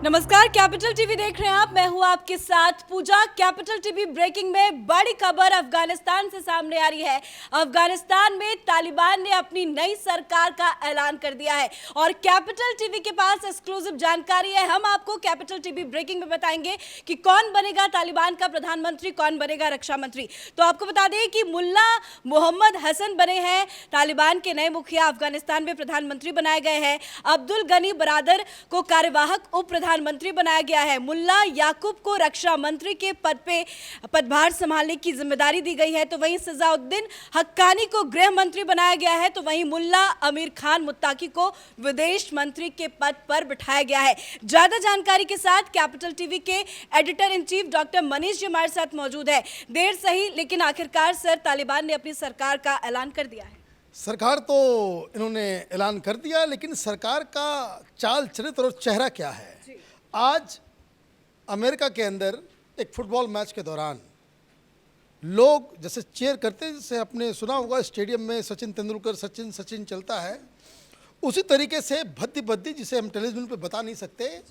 नमस्कार, capital TV देख रहे हैं आप। मैं हूं आपके साथ पूजा। कैपिटल टीवी ब्रेकिंग में बड़ी खबर अफगानिस्तान से सामने आ रही है। अफगानिस्तान में तालिबान ने अपनी नई सरकार का ऐलान कर दिया है और कैपिटल टीवी के पास एक्सक्लूसिव जानकारी है। हम आपको कैपिटल टीवी ब्रेकिंग में बताएंगे कि कौन बनेगा तालिबान का प्रधानमंत्री, कौन बनेगा रक्षा मंत्री। तो आपको बता दें कि मुल्ला मोहम्मद हसन बने हैं तालिबान के नए मुखिया, अफगानिस्तान में प्रधानमंत्री बनाए गए हैं। अब्दुल गनी बरादर को कार्यवाहक उप प्रधानमंत्री बनाया गया है। मुल्ला याकूब को रक्षा मंत्री के पद पे पदभार संभालने की जिम्मेदारी दी गई है। तो वहीं सजाउद्दीन हक्कानी को गृह मंत्री बनाया गया है। तो वहीं मुल्ला अमीर खान मुत्ताकी को विदेश मंत्री के पद पर बिठाया गया है। ज्यादा जानकारी के साथ कैपिटल टीवी के editor in chief doctor Manish ji हमारे साथ मौजूद है। देर सही लेकिन आखिरकार सर, तालिबान ने अपनी सरकार का ऐलान कर दिया है। सरकार तो इन्होंने ऐलान कर दिया, लेकिन सरकार का चाल चरित्र और चेहरा क्या है। आज अमेरिका के अंदर एक फुटबॉल मैच के दौरान लोग जैसे चीयर करते हैं, जैसे आपने सुना होगा स्टेडियम में सचिन तेंदुलकर सचिन सचिन चलता है, उसी तरीके से भद्दी भद्दी, जिसे हम टेलीविजन पे बता नहीं सकते,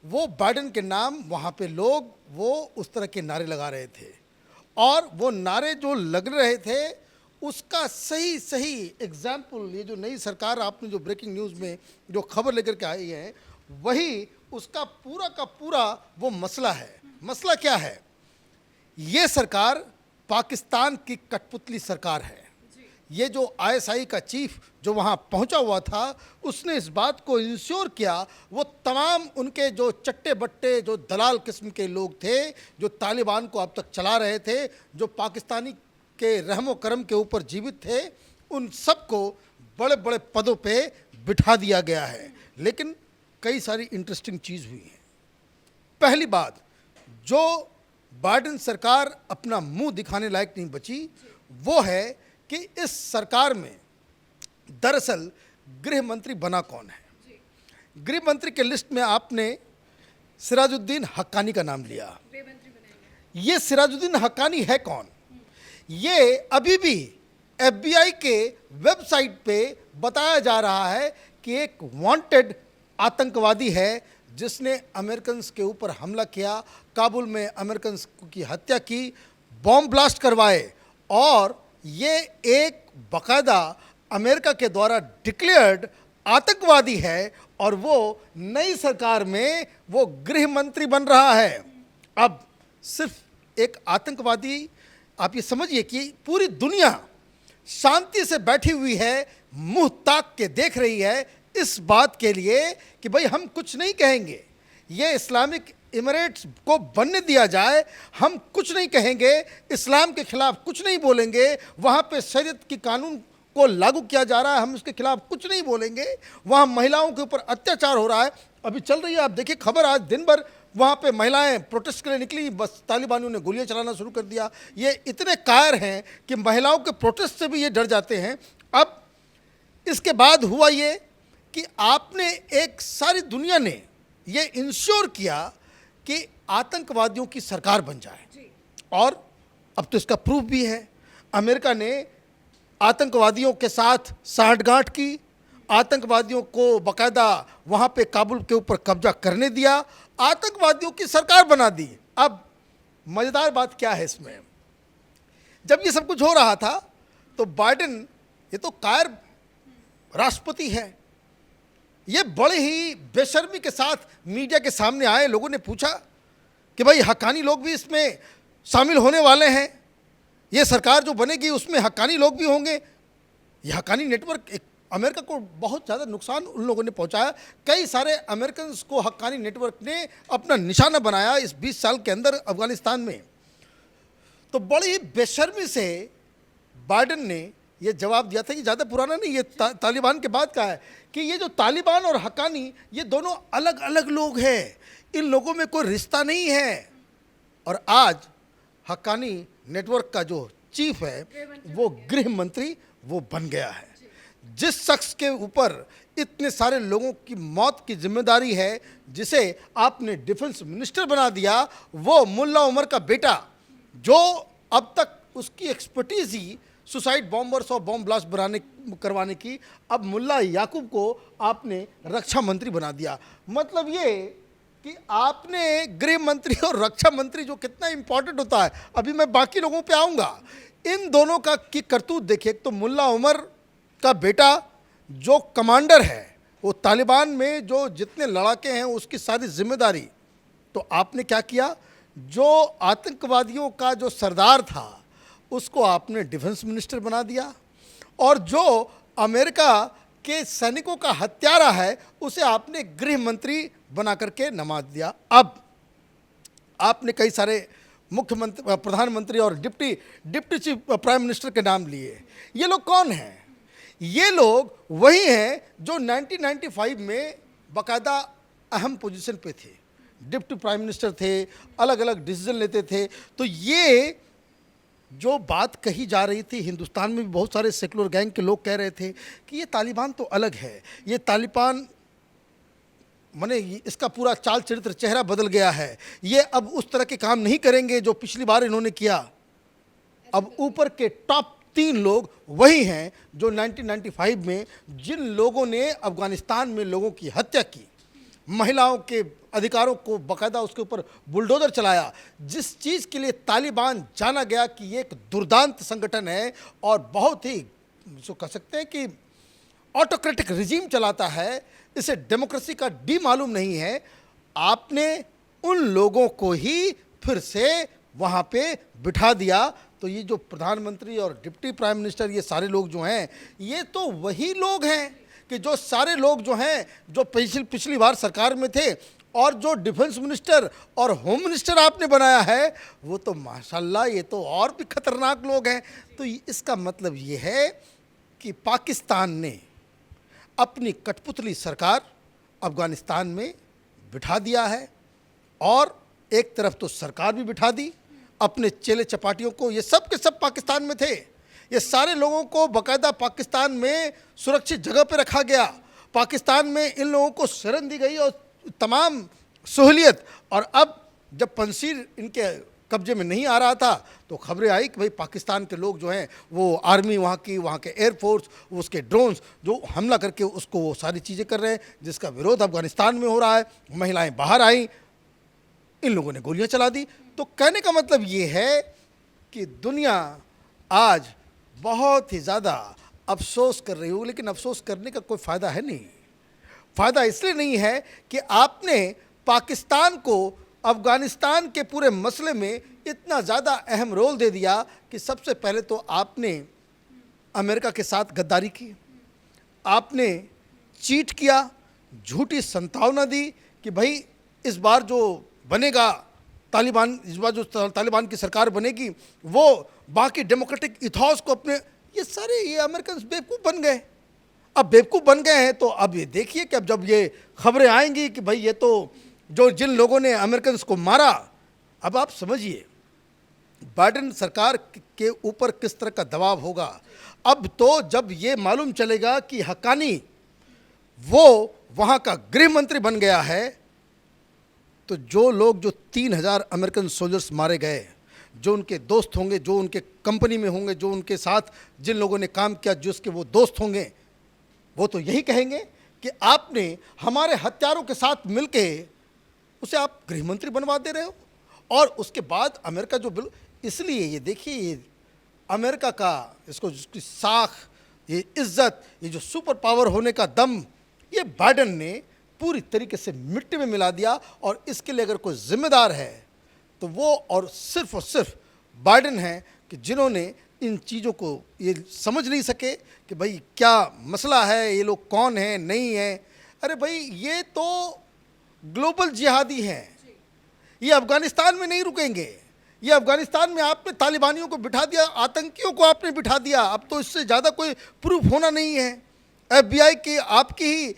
वो बाइडेन के नाम वहाँ पे लोग वो उस तरह के नारे लगा रहे थे। और वो नारे जो लग रहे थे उसका सही सही एग्जाम्पल ये जो नई सरकार आपने जो ब्रेकिंग न्यूज़ में जो खबर लेकर के आई है, वही उसका पूरा का पूरा वो मसला है। मसला क्या है? ये सरकार पाकिस्तान की कठपुतली सरकार है। ये जो आईएसआई का चीफ जो वहाँ पहुँचा हुआ था, उसने इस बात को इंश्योर किया, वो तमाम उनके जो चट्टे बट्टे जो दलाल किस्म के लोग थे जो तालिबान को अब तक चला रहे थे, जो पाकिस्तानी के रहमो करम के ऊपर जीवित थे, उन सबको बड़े बड़े पदों पे बिठा दिया गया है। लेकिन कई सारी इंटरेस्टिंग चीज़ हुई है। पहली बात, जो बाइडेन सरकार अपना मुंह दिखाने लायक नहीं बची, वो है कि इस सरकार में दरअसल गृह मंत्री बना कौन है। गृह मंत्री के लिस्ट में आपने सिराजुद्दीन हक्कानी का नाम लिया। ये सिराजुद्दीन हक्कानी है कौन? ये अभी भी एफबीआई के वेबसाइट पे बताया जा रहा है कि एक वांटेड आतंकवादी है जिसने अमेरिकन के ऊपर हमला किया, काबुल में अमेरिकन की हत्या की, बॉम्ब ब्लास्ट करवाए, और ये एक बाकायदा अमेरिका के द्वारा डिक्लेयर्ड आतंकवादी है और वो नई सरकार में वो गृह मंत्री बन रहा है। अब सिर्फ एक आतंकवादी, आप ये समझिए कि पूरी दुनिया शांति से बैठी हुई है, मुंह ताक के देख रही है इस बात के लिए कि भाई हम कुछ नहीं कहेंगे, ये इस्लामिक इमिरेट्स को बनने दिया जाए, हम कुछ नहीं कहेंगे, इस्लाम के खिलाफ कुछ नहीं बोलेंगे, वहाँ पे शरीयत की कानून को लागू किया जा रहा है, हम उसके खिलाफ कुछ नहीं बोलेंगे, वहाँ महिलाओं के ऊपर अत्याचार हो रहा है, अभी चल रही है। आप देखिए खबर, आज दिन भर वहाँ पे महिलाएं प्रोटेस्ट के लिए निकली, बस तालिबानियों ने गोलियां चलाना शुरू कर दिया। ये इतने कायर हैं कि महिलाओं के प्रोटेस्ट से भी ये डर जाते हैं। अब इसके बाद हुआ ये कि आपने एक सारी दुनिया ने ये इंश्योर किया कि आतंकवादियों की सरकार बन जाए, और अब तो इसका प्रूफ भी है। अमेरिका ने आतंकवादियों के साथ साठगांठ की, आतंकवादियों को बाकायदा वहाँ पे काबुल के ऊपर कब्जा करने दिया, आतंकवादियों की सरकार बना दी। अब मज़ेदार बात क्या है इसमें, जब ये सब कुछ हो रहा था तो बाइडेन, ये तो कायर राष्ट्रपति है, ये बड़े ही बेशर्मी के साथ मीडिया के सामने आए। लोगों ने पूछा कि भाई हक्कानी लोग भी इसमें शामिल होने वाले हैं, ये सरकार जो बनेगी उसमें हक्कानी लोग भी होंगे। ये हक्कानी नेटवर्क एक अमेरिका को बहुत ज़्यादा नुकसान उन लोगों ने पहुंचाया। कई सारे अमेरिकन को हक्कानी नेटवर्क ने अपना निशाना बनाया इस 20 साल के अंदर अफगानिस्तान में। तो बड़ी ही बेशर्मी से बाइडेन ने ये जवाब दिया था कि ज़्यादा पुराना नहीं, ये तालिबान के बाद का है, कि ये जो तालिबान और हक्कानी ये दोनों अलग अलग लोग हैं, इन लोगों में कोई रिश्ता नहीं है। और आज हक्कानी नेटवर्क का जो चीफ है वो गृह मंत्री वो बन गया है। जिस शख्स के ऊपर इतने सारे लोगों की मौत की जिम्मेदारी है, जिसे आपने डिफेंस मिनिस्टर बना दिया, वो मुल्ला उमर का बेटा, जो अब तक उसकी एक्सपर्टीज ही सुसाइड बॉम्बर्स और बॉम्ब ब्लास्ट करवाने की, अब मुल्ला याकूब को आपने रक्षा मंत्री बना दिया। मतलब ये कि आपने गृह मंत्री और रक्षा मंत्री जो कितना इंपॉर्टेंट होता है, अभी मैं बाकी लोगों पे आऊंगा, इन दोनों का की करतूत देखिए। तो मुल्ला उमर का बेटा जो कमांडर है, वो तालिबान में जो जितने लड़ाके हैं उसकी सारी जिम्मेदारी, तो आपने क्या किया, जो आतंकवादियों का जो सरदार था उसको आपने डिफेंस मिनिस्टर बना दिया, और जो अमेरिका के सैनिकों का हत्यारा है उसे आपने गृह मंत्री बना करके नवाज दिया। अब आपने कई सारे मुख्यमंत्री, प्रधानमंत्री और डिप्टी चीफ प्राइम मिनिस्टर के नाम लिए। ये लोग कौन हैं? ये लोग वही हैं जो 1995 में बाकायदा अहम पोजीशन पे थे, डिप्टी प्राइम मिनिस्टर थे, अलग अलग डिसीजन लेते थे। तो ये जो बात कही जा रही थी, हिंदुस्तान में भी बहुत सारे सेकुलर गैंग के लोग कह रहे थे कि ये तालिबान तो अलग है, ये तालिबान माने इसका पूरा चाल चरित्र, चेहरा बदल गया है, ये अब उस तरह के काम नहीं करेंगे जो पिछली बार इन्होंने किया। अब ऊपर के टॉप 3 लोग वही हैं जो 1995 में जिन लोगों ने अफगानिस्तान में लोगों की हत्या की, महिलाओं के अधिकारों को बाकायदा उसके ऊपर बुलडोजर चलाया, जिस चीज़ के लिए तालिबान जाना गया कि ये एक दुर्दांत संगठन है और बहुत ही जो कह सकते हैं कि ऑटोक्रेटिक रिजीम चलाता है, इसे डेमोक्रेसी का डी मालूम नहीं है, आपने उन लोगों को ही फिर से वहाँ पे बिठा दिया। तो ये जो प्रधानमंत्री और डिप्टी प्राइम मिनिस्टर, ये सारे लोग जो हैं, ये तो वही लोग हैं कि जो सारे लोग जो हैं जो पिछली बार सरकार में थे, और जो डिफेंस मिनिस्टर और होम मिनिस्टर आपने बनाया है वो तो माशाल्लाह ये तो और भी खतरनाक लोग हैं। तो इसका मतलब ये है कि पाकिस्तान ने अपनी कठपुतली सरकार अफगानिस्तान में बिठा दिया है, और एक तरफ तो सरकार भी बिठा दी, अपने चेले चपाटियों को, ये सब के सब पाकिस्तान में थे, ये सारे लोगों को बाकायदा पाकिस्तान में सुरक्षित जगह पर रखा गया, पाकिस्तान में इन लोगों को शरण दी गई और तमाम सहूलियत। और अब जब पंसीर इनके कब्जे में नहीं आ रहा था तो खबरें आई कि भाई पाकिस्तान के लोग जो हैं वो आर्मी, वहाँ के एयरफोर्स, उसके ड्रोन्स जो हमला करके उसको वो सारी चीज़ें कर रहे हैं, जिसका विरोध अफगानिस्तान में हो रहा है। महिलाएं बाहर आई, इन लोगों ने गोलियां चला दी। तो कहने का मतलब ये है कि दुनिया आज बहुत ही ज़्यादा अफसोस कर रही हो, लेकिन अफसोस करने का कोई फ़ायदा है नहीं। फ़ायदा इसलिए नहीं है कि आपने पाकिस्तान को अफ़गानिस्तान के पूरे मसले में इतना ज़्यादा अहम रोल दे दिया कि सबसे पहले तो आपने अमेरिका के साथ गद्दारी की, आपने चीट किया, झूठी संभावना दी कि भाई इस बार जो बनेगा तालिबान, इस बार जो तालिबान की सरकार बनेगी वो बाकी डेमोक्रेटिक इथॉस को अपने, ये अमेरिकन बेवकूफ़ बन गए। अब बेवकूफ़ बन गए हैं तो अब ये देखिए कि अब जब ये खबरें आएंगी कि भाई ये तो जो जिन लोगों ने अमेरिकन को मारा, अब आप समझिए बाइडेन सरकार के ऊपर किस तरह का दबाव होगा। अब तो जब ये मालूम चलेगा कि हक्कानी वो वहाँ का गृह मंत्री बन गया है, तो जो लोग, जो 3000 अमेरिकन सोल्जर्स मारे गए, जो उनके दोस्त होंगे, जो उनके कंपनी में होंगे, जो उनके साथ जिन लोगों ने काम किया, जिसके वो दोस्त होंगे, वो तो यही कहेंगे कि आपने हमारे हत्यारों के साथ मिलके उसे आप गृह मंत्री बनवा दे रहे हो। और उसके बाद अमेरिका जो इसलिए ये देखिए, ये अमेरिका का इसको जिसकी साख, ये इज्जत, ये जो सुपर पावर होने का दम, ये बाइडेन ने पूरी तरीके से मिट्टी में मिला दिया। और इसके लिए अगर कोई जिम्मेदार है तो वो और सिर्फ बाइडेन है कि जिन्होंने इन चीज़ों को ये समझ नहीं सके कि भाई क्या मसला है, ये लोग कौन हैं, नहीं है। अरे भाई ये तो ग्लोबल जिहादी हैं, ये अफ़गानिस्तान में नहीं रुकेंगे। ये अफ़गानिस्तान में आपने तालिबानियों को बिठा दिया, आतंकियों को आपने बिठा दिया, अब तो इससे ज़्यादा कोई प्रूफ होना नहीं है। FBI की आपकी ही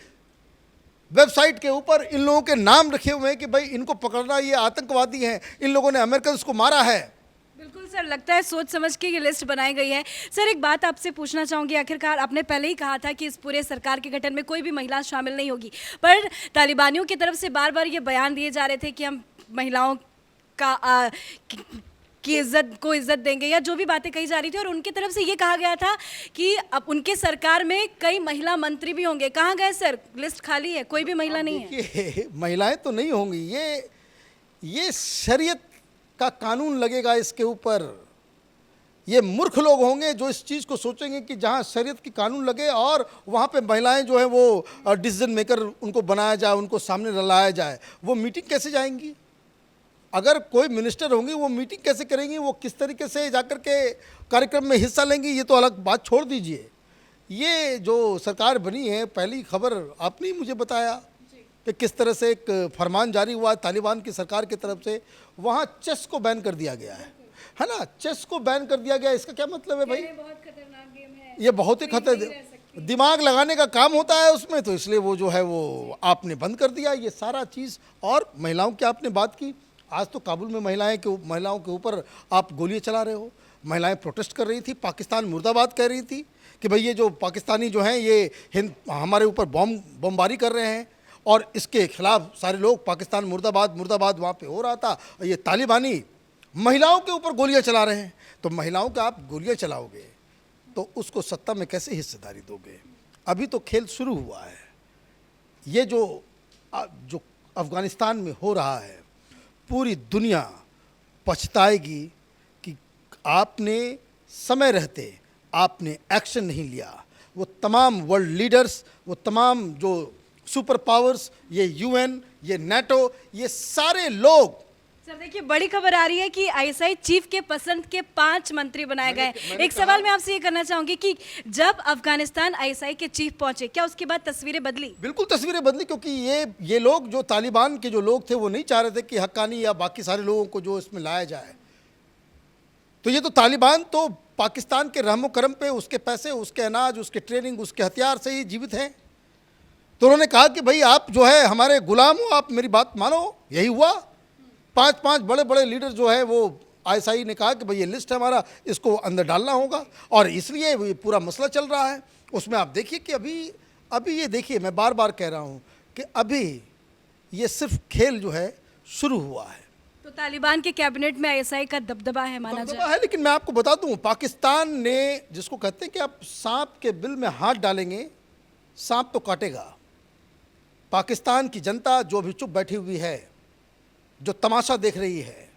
वेबसाइट के ऊपर इन लोगों के नाम रखे हुए हैं कि भाई इनको पकड़ना, ये आतंकवादी हैं, इन लोगों ने अमेरिकन को मारा है। बिल्कुल सर, लगता है सोच समझ के ये लिस्ट बनाई गई है। सर एक बात आपसे पूछना चाहूँगी, आखिरकार आपने पहले ही कहा था कि इस पूरे सरकार के गठन में कोई भी महिला शामिल नहीं होगी, पर तालिबानियों की तरफ से बार बार ये बयान दिए जा रहे थे कि हम महिलाओं का की इज्जत को इज्जत देंगे, या जो भी बातें कही जा रही थी। और उनकी तरफ से ये कहा गया था कि अब उनके सरकार में कई महिला मंत्री भी होंगे। कहाँ गए सर? लिस्ट खाली है, कोई भी महिला नहीं है। देखिए, महिलाएं तो नहीं होंगी, ये शरीयत का कानून लगेगा इसके ऊपर। ये मूर्ख लोग होंगे जो इस चीज़ को सोचेंगे कि जहाँ शरीयत की कानून लगे और वहाँ पे महिलाएं जो है वो डिसीजन मेकर उनको बनाया जाए, उनको सामने लाया जाए। वो मीटिंग कैसे जाएंगी? अगर कोई मिनिस्टर होंगी वो मीटिंग कैसे करेंगी? वो किस तरीके से जाकर के कार्यक्रम में हिस्सा लेंगी, ये तो अलग बात छोड़ दीजिए। ये जो सरकार बनी है, पहली खबर आपने ही मुझे बताया कि किस तरह से एक फरमान जारी हुआ तालिबान की सरकार की तरफ से। वहाँ चेस को बैन कर दिया गया है ना? चेस को बैन कर दिया गया, इसका क्या मतलब है भाई? बहुत खतरनाक गेम है ये बहुत ही दिमाग लगाने का काम होता है उसमें, तो इसलिए वो जो है वो आपने बंद कर दिया ये सारा चीज़। और महिलाओं की आपने बात की, आज तो काबुल में महिलाओं के ऊपर आप गोलियां चला रहे हो। महिलाएं प्रोटेस्ट कर रही थी, पाकिस्तान मुर्दाबाद कह रही थी कि भाई ये जो पाकिस्तानी जो हैं ये हमारे ऊपर बमबारी कर रहे हैं, और इसके खिलाफ सारे लोग पाकिस्तान मुर्दाबाद मुर्दाबाद वहाँ पे हो रहा था। और ये तालिबानी महिलाओं के ऊपर गोलियां चला रहे हैं, तो महिलाओं का आप गोलियां चलाओगे तो उसको सत्ता में कैसे हिस्सेदारी दोगे? अभी तो खेल शुरू हुआ है। ये जो अफ़गानिस्तान में हो रहा है, पूरी दुनिया पछताएगी कि आपने समय रहते आपने एक्शन नहीं लिया। वो तमाम वर्ल्ड लीडर्स, वो तमाम जो सुपर पावर्स, ये यूएन, ये नाटो, ये सारे लोग। सर देखिए, बड़ी खबर आ रही है कि आईएसआई चीफ के पसंद के 5 मंत्री बनाए गए। एक सवाल मैं आपसे ये करना चाहूंगी कि जब अफगानिस्तान आईएसआई के चीफ पहुंचे, क्या उसके बाद तस्वीरें बदली? बिल्कुल तस्वीरें बदली, क्योंकि ये लोग जो तालिबान के जो लोग थे वो नहीं चाह रहे थे कि हक्कानी या बाकी सारे लोगों को जो इसमें लाया जाए। तो ये तो तालिबान तो पाकिस्तान के रहमो करम पे, उसके पैसे, उसके अनाज, उसके ट्रेनिंग, उसके हथियार से ही जीवित हैं। तो उन्होंने कहा कि भाई आप जो है हमारे गुलाम हो, आप मेरी बात मानो। यही हुआ। 5 बड़े बड़े लीडर जो है वो आईएसआई ने कहा कि भाई ये लिस्ट है हमारा, इसको अंदर डालना होगा। और इसलिए ये पूरा मसला चल रहा है। उसमें आप देखिए कि अभी ये देखिए, मैं बार बार कह रहा हूँ कि अभी ये सिर्फ खेल जो है शुरू हुआ है। तो तालिबान के कैबिनेट में आईएसआई का दबदबा है, माना जाए है। लेकिन मैं आपको बता दूं, पाकिस्तान ने, जिसको कहते हैं कि आप सांप के बिल में हाथ डालेंगे सांप तो काटेगा। पाकिस्तान की जनता जो भी चुप बैठी हुई है, जो तमाशा देख रही है,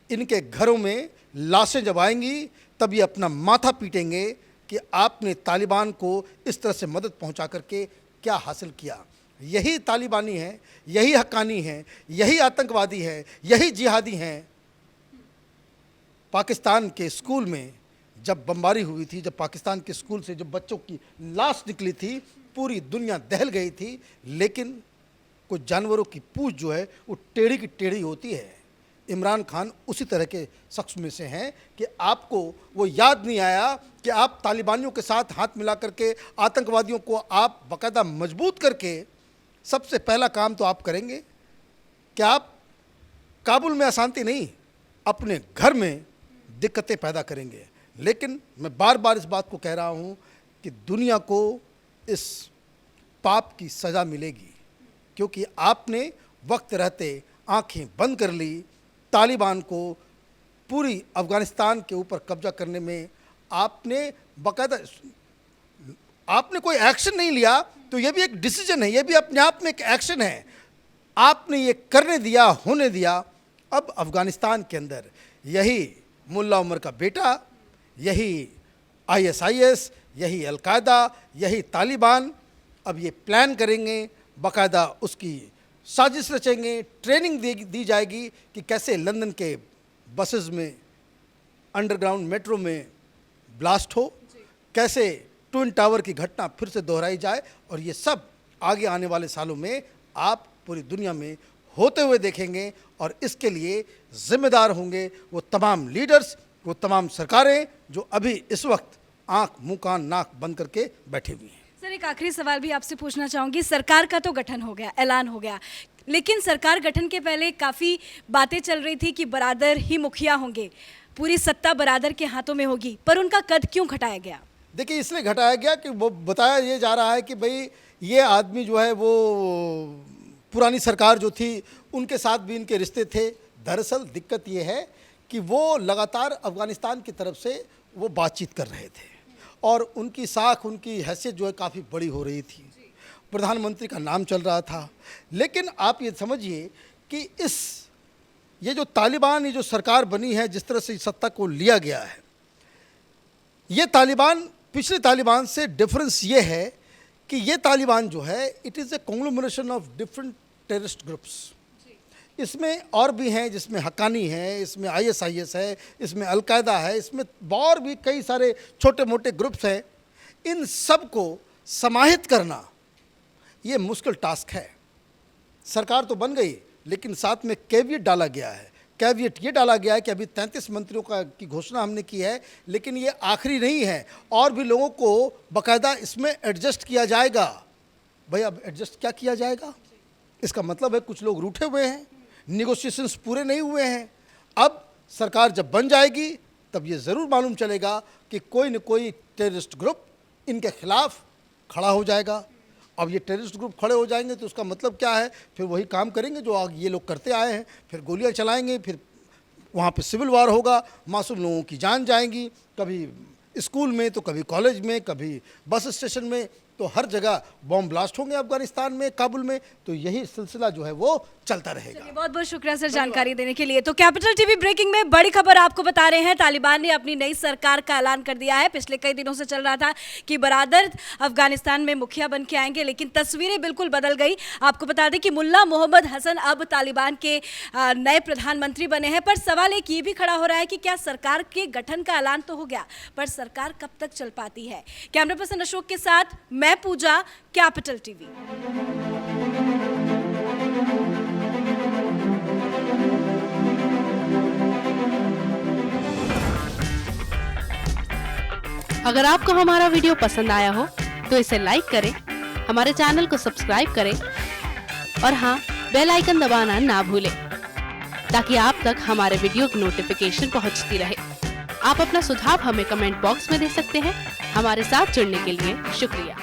इनके घरों में लाशें जब आएंगी तब ये अपना माथा पीटेंगे कि आपने तालिबान को इस तरह से मदद पहुंचा करके क्या हासिल किया। यही तालिबानी है, यही हक्कानी है, यही आतंकवादी है, यही जिहादी हैं। पाकिस्तान के स्कूल में जब बमबारी हुई थी, जब पाकिस्तान के स्कूल से जब बच्चों की लाश निकली थी, पूरी दुनिया दहल गई थी। लेकिन कुछ जानवरों की पूंछ जो है वो टेढ़ी की टेढ़ी होती है। इमरान खान उसी तरह के शख्स में से हैं कि आपको वो याद नहीं आया कि आप तालिबानियों के साथ हाथ मिला करके आतंकवादियों को आप बाकायदा मजबूत करके सबसे पहला काम तो आप करेंगे कि आप काबुल में अशांति नहीं, अपने घर में दिक्कतें पैदा करेंगे। लेकिन मैं बार बार इस बात को कह रहा हूँ कि दुनिया को इस पाप की सज़ा मिलेगी, क्योंकि आपने वक्त रहते आंखें बंद कर ली। तालिबान को पूरी अफ़गानिस्तान के ऊपर कब्जा करने में आपने बाकायदा, आपने कोई एक्शन नहीं लिया, तो ये भी एक डिसीजन है, ये भी अपने आप में एक एक्शन है। आपने ये करने दिया, होने दिया। अब अफ़गानिस्तान के अंदर यही मुल्ला उमर का बेटा, यही आईएसआईएस, यही अलकायदा, यही तालिबान अब ये प्लान करेंगे, बाकायदा उसकी साजिश रचेंगे, ट्रेनिंग दी जाएगी कि कैसे लंदन के बसेस में, अंडरग्राउंड मेट्रो में ब्लास्ट हो, कैसे ट्विन टावर की घटना फिर से दोहराई जाए। और ये सब आगे आने वाले सालों में आप पूरी दुनिया में होते हुए देखेंगे। और इसके लिए जिम्मेदार होंगे वो तमाम लीडर्स, वो तमाम सरकारें जो अभी इस वक्त आंख, मुंह, कान, नाक बंद करके बैठी हुई हैं। सर एक आखिरी सवाल भी आपसे पूछना चाहूँगी। सरकार का तो गठन हो गया, ऐलान हो गया, लेकिन सरकार गठन के पहले काफ़ी बातें चल रही थी कि बरादर ही मुखिया होंगे, पूरी सत्ता बरादर के हाथों में होगी, पर उनका कद क्यों घटाया गया? देखिए, इसलिए घटाया गया कि वो बताया ये जा रहा है कि भाई ये आदमी जो है वो पुरानी सरकार जो थी उनके साथ भी इनके रिश्ते थे। दरअसल दिक्कत ये है कि वो लगातार अफ़गानिस्तान की तरफ से वो बातचीत कर रहे थे और उनकी साख, उनकी हैसियत जो है काफ़ी बड़ी हो रही थी। प्रधानमंत्री का नाम चल रहा था। लेकिन आप ये समझिए कि ये जो तालिबान, ये जो सरकार बनी है, जिस तरह से सत्ता को लिया गया है, ये तालिबान पिछले तालिबान से डिफरेंस ये है कि ये तालिबान जो है it is a कॉन्ग्लोमरेशन of different terrorist groups. इसमें और भी हैं, जिसमें हक्कानी है, इसमें ISIS है, इसमें अलकायदा है, इसमें और भी कई सारे छोटे मोटे ग्रुप्स हैं। इन सब को समाहित करना ये मुश्किल टास्क है। सरकार तो बन गई, लेकिन साथ में कैविएट डाला गया है। कैविएट ये डाला गया है कि अभी 33 मंत्रियों की घोषणा हमने की है, लेकिन ये आखिरी नहीं है, और भी लोगों को बाकायदा इसमें एडजस्ट किया जाएगा। भाई अब एडजस्ट क्या किया जाएगा? इसका मतलब है कुछ लोग रूठे हुए हैं, निगोशिएशंस पूरे नहीं हुए हैं। अब सरकार जब बन जाएगी तब ये ज़रूर मालूम चलेगा कि कोई न कोई टेररिस्ट ग्रुप इनके खिलाफ खड़ा हो जाएगा। अब ये टेररिस्ट ग्रुप खड़े हो जाएंगे तो उसका मतलब क्या है? फिर वही काम करेंगे जो ये लोग करते आए हैं, फिर गोलियां चलाएंगे, फिर वहाँ पे सिविल वार होगा, मासूम लोगों की जान जाएंगी, कभी स्कूल में तो कभी कॉलेज में, कभी बस स्टेशन में, तो हर जगह बॉम्ब ब्लास्ट होंगे अफगानिस्तान में, काबुल में। तो यही सिलसिला जो है वो चलता रहेगा। बहुत बहुत शुक्रिया सर जानकारी देने के लिए। तो कैपिटल टीवी ब्रेकिंग में बड़ी खबर आपको बता रहे हैं, तालिबान ने अपनी नई सरकार का ऐलान कर दिया है। पिछले कई दिनों से चल रहा था कि बरादर अफगानिस्तान में मुखिया बन के आएंगे, लेकिन तस्वीरें बिल्कुल बदल गई। आपको बता दें कि मुल्ला मोहम्मद हसन अब तालिबान के नए प्रधानमंत्री बने हैं। पर सवाल एक ये भी खड़ा हो रहा है कि क्या सरकार के गठन का ऐलान तो हो गया, पर सरकार कब तक चल पाती है? कैमरा पर्सन अशोक के साथ मैं पूजा, कैपिटल टीवी। अगर आपको हमारा वीडियो पसंद आया हो तो इसे लाइक करें, हमारे चैनल को सब्सक्राइब करें और हाँ, बेल आइकन दबाना ना भूलें ताकि आप तक हमारे वीडियो की नोटिफिकेशन पहुंचती रहे। आप अपना सुझाव हमें कमेंट बॉक्स में दे सकते हैं। हमारे साथ जुड़ने के लिए शुक्रिया।